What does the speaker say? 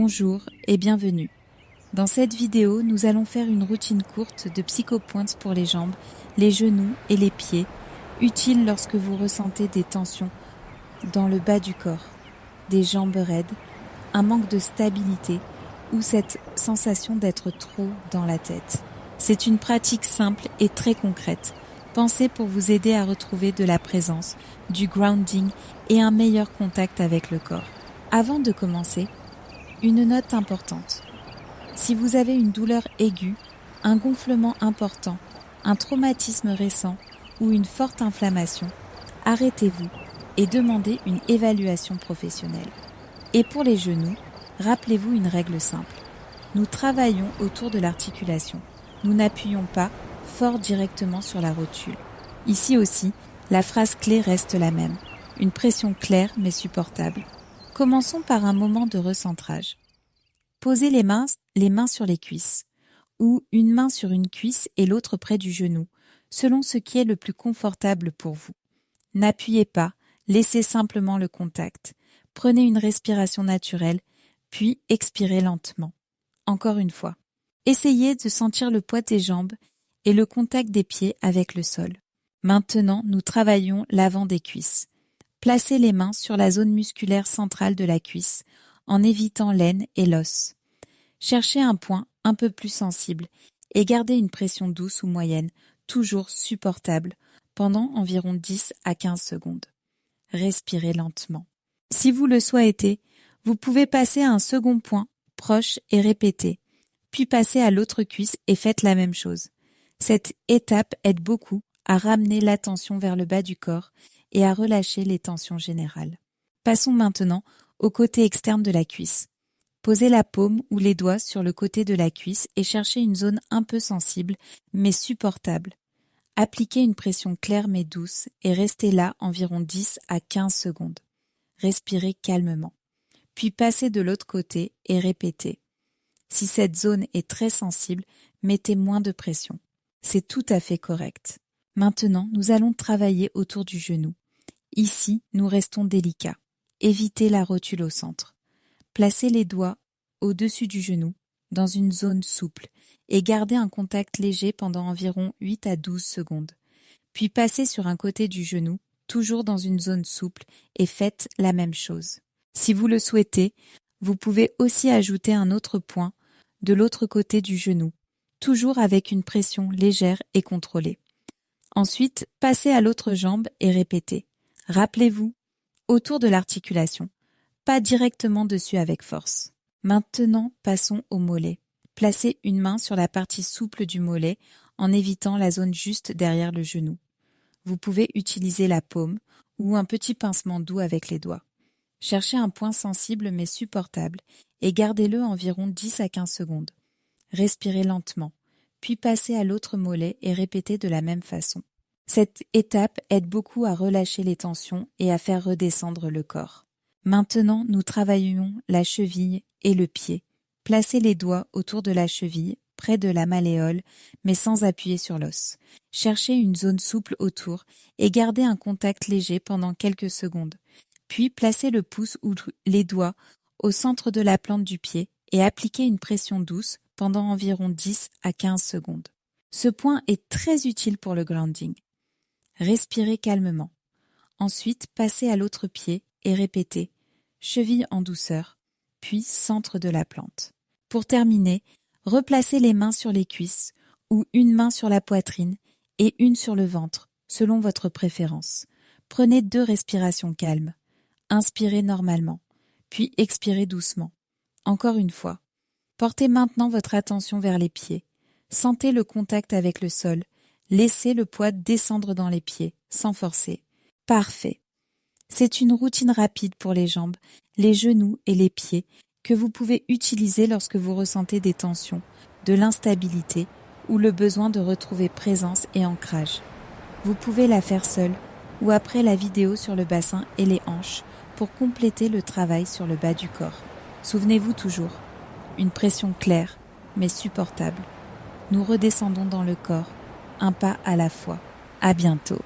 Bonjour et bienvenue. Dans cette vidéo, nous allons faire une routine courte de psychopoints pour les jambes, les genoux et les pieds, utile lorsque vous ressentez des tensions dans le bas du corps, des jambes raides, un manque de stabilité ou cette sensation d'être trop dans la tête. C'est une pratique simple et très concrète, pensée pour vous aider à retrouver de la présence, du grounding et un meilleur contact avec le corps. Avant de commencer, une note importante. Si vous avez une douleur aiguë, un gonflement important, un traumatisme récent ou une forte inflammation, arrêtez-vous et demandez une évaluation professionnelle. Et pour les genoux, rappelez-vous une règle simple. Nous travaillons autour de l'articulation. Nous n'appuyons pas fort directement sur la rotule. Ici aussi, la phrase clé reste la même. Une pression claire mais supportable. Commençons par un moment de recentrage. Posez les mains sur les cuisses, ou une main sur une cuisse et l'autre près du genou, selon ce qui est le plus confortable pour vous. N'appuyez pas, laissez simplement le contact. Prenez une respiration naturelle, puis expirez lentement. Encore une fois. Essayez de sentir le poids des jambes et le contact des pieds avec le sol. Maintenant, nous travaillons l'avant des cuisses. Placez les mains sur la zone musculaire centrale de la cuisse, en évitant l'aine et l'os. Cherchez un point un peu plus sensible et gardez une pression douce ou moyenne, toujours supportable, pendant environ 10 à 15 secondes. Respirez lentement. Si vous le souhaitez, vous pouvez passer à un second point, proche et répéter, puis passer à l'autre cuisse et faites la même chose. Cette étape aide beaucoup à ramener l'attention vers le bas du corps et à relâcher les tensions générales. Passons maintenant au côté externe de la cuisse. Posez la paume ou les doigts sur le côté de la cuisse et cherchez une zone un peu sensible mais supportable. Appliquez une pression claire mais douce et restez là environ 10 à 15 secondes. Respirez calmement. Puis passez de l'autre côté et répétez. Si cette zone est très sensible, mettez moins de pression. C'est tout à fait correct. Maintenant, nous allons travailler autour du genou. Ici, nous restons délicats. Évitez la rotule au centre. Placez les doigts au-dessus du genou, dans une zone souple, et gardez un contact léger pendant environ 8 à 12 secondes. Puis passez sur un côté du genou, toujours dans une zone souple, et faites la même chose. Si vous le souhaitez, vous pouvez aussi ajouter un autre point de l'autre côté du genou, toujours avec une pression légère et contrôlée. Ensuite, passez à l'autre jambe et répétez. Rappelez-vous, autour de l'articulation, pas directement dessus avec force. Maintenant, passons au mollet. Placez une main sur la partie souple du mollet en évitant la zone juste derrière le genou. Vous pouvez utiliser la paume ou un petit pincement doux avec les doigts. Cherchez un point sensible mais supportable et gardez-le environ 10 à 15 secondes. Respirez lentement, puis passez à l'autre mollet et répétez de la même façon. Cette étape aide beaucoup à relâcher les tensions et à faire redescendre le corps. Maintenant, nous travaillons la cheville et le pied. Placez les doigts autour de la cheville, près de la malléole, mais sans appuyer sur l'os. Cherchez une zone souple autour et gardez un contact léger pendant quelques secondes. Puis placez le pouce ou les doigts au centre de la plante du pied et appliquez une pression douce pendant environ 10 à 15 secondes. Ce point est très utile pour le grounding. Respirez calmement. Ensuite, passez à l'autre pied et répétez « cheville en douceur », puis centre de la plante. Pour terminer, replacez les mains sur les cuisses ou une main sur la poitrine et une sur le ventre, selon votre préférence. Prenez 2 respirations calmes. Inspirez normalement, puis expirez doucement. Encore une fois. Portez maintenant votre attention vers les pieds. Sentez le contact avec le sol. Laissez le poids descendre dans les pieds, sans forcer. Parfait. C'est une routine rapide pour les jambes, les genoux et les pieds que vous pouvez utiliser lorsque vous ressentez des tensions, de l'instabilité ou le besoin de retrouver présence et ancrage. Vous pouvez la faire seule ou après la vidéo sur le bassin et les hanches pour compléter le travail sur le bas du corps. Souvenez-vous toujours, une pression claire mais supportable. Nous redescendons dans le corps, un pas à la fois. À bientôt.